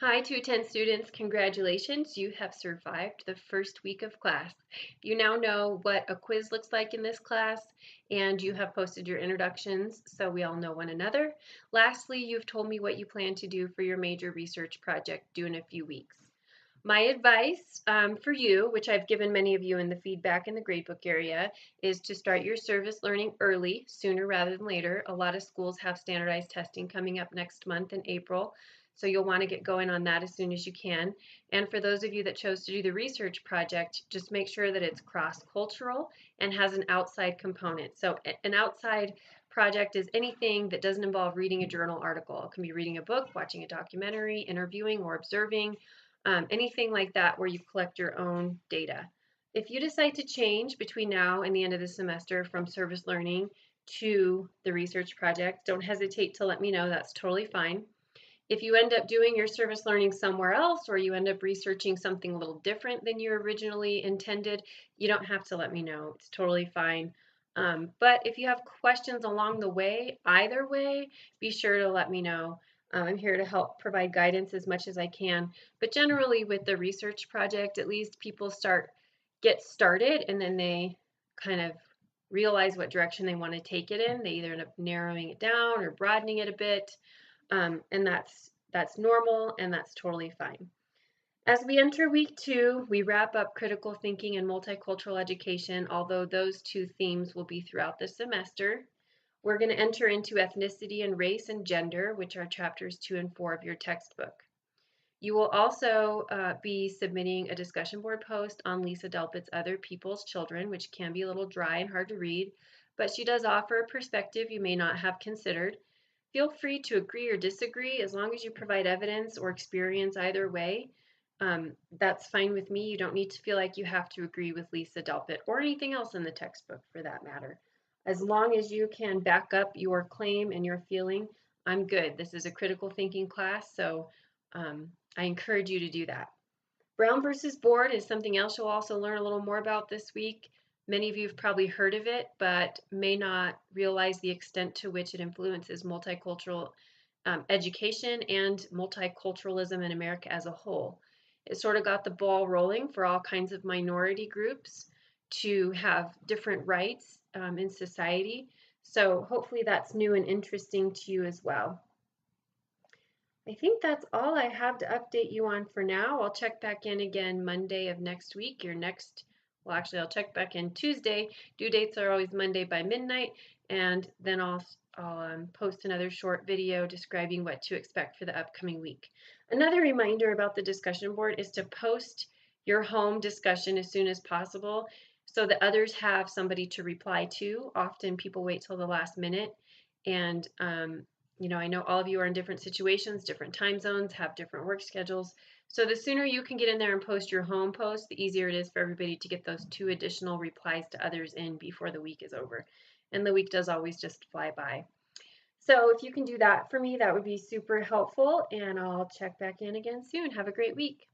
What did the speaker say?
Hi, 210 students. Congratulations, you have survived the first week of class. You now know what a quiz looks like in this class, and you have posted your introductions so we all know one another. Lastly, you've told me what you plan to do for your major research project due in a few weeks. My advice for you, which I've given many of you in the feedback in the gradebook area, is to start your service learning early, sooner rather than later. A lot of schools have standardized testing coming up next month in April, so you'll want to get going on that as soon as you can. And for those of you that chose to do the research project, just make sure that it's cross-cultural and has an outside component. So an outside project is anything that doesn't involve reading a journal article. It can be reading a book, watching a documentary, interviewing, or observing, anything like that where you collect your own data. If you decide to change between now and the end of the semester from service learning to the research project, don't hesitate to let me know. That's totally fine. If you end up doing your service learning somewhere else or you end up researching something a little different than you originally intended, you don't have to let me know. It's totally fine. But if you have questions along the way, either way, be sure to let me know. I'm here to help provide guidance as much as I can. But generally with the research project, at least people get started and then they kind of realize what direction they want to take it in. They either end up narrowing it down or broadening it a bit. And that's normal and that's totally fine. As we enter week 2, we wrap up critical thinking and multicultural education, although those two themes will be throughout the semester. We're going to enter into ethnicity and race and gender, which are chapters 2 and 4 of your textbook. You will also be submitting a discussion board post on Lisa Delpit's Other People's Children, which can be a little dry and hard to read, but she does offer a perspective you may not have considered. Feel free to agree or disagree as long as you provide evidence or experience either way. That's fine with me. You don't need to feel like you have to agree with Lisa Delpit or anything else in the textbook for that matter. As long as you can back up your claim and your feeling, I'm good. This is a critical thinking class, so I encourage you to do that. Brown versus Board is something else you'll also learn a little more about this week. Many of you have probably heard of it, but may not realize the extent to which it influences multicultural education and multiculturalism in America as a whole. It sort of got the ball rolling for all kinds of minority groups to have different rights in society. So hopefully that's new and interesting to you as well. I think that's all I have to update you on for now. I'll check back in again Monday of next week. Well, actually, I'll check back in Tuesday. Due dates are always Monday by midnight, and then I'll post another short video describing what to expect for the upcoming week. Another reminder about the discussion board is to post your home discussion as soon as possible so that others have somebody to reply to. Often people wait till the last minute, and I know all of you are in different situations, different time zones, have different work schedules. So the sooner you can get in there and post your home post, the easier it is for everybody to get those 2 additional replies to others in before the week is over. And the week does always just fly by. So if you can do that for me, that would be super helpful. And I'll check back in again soon. Have a great week.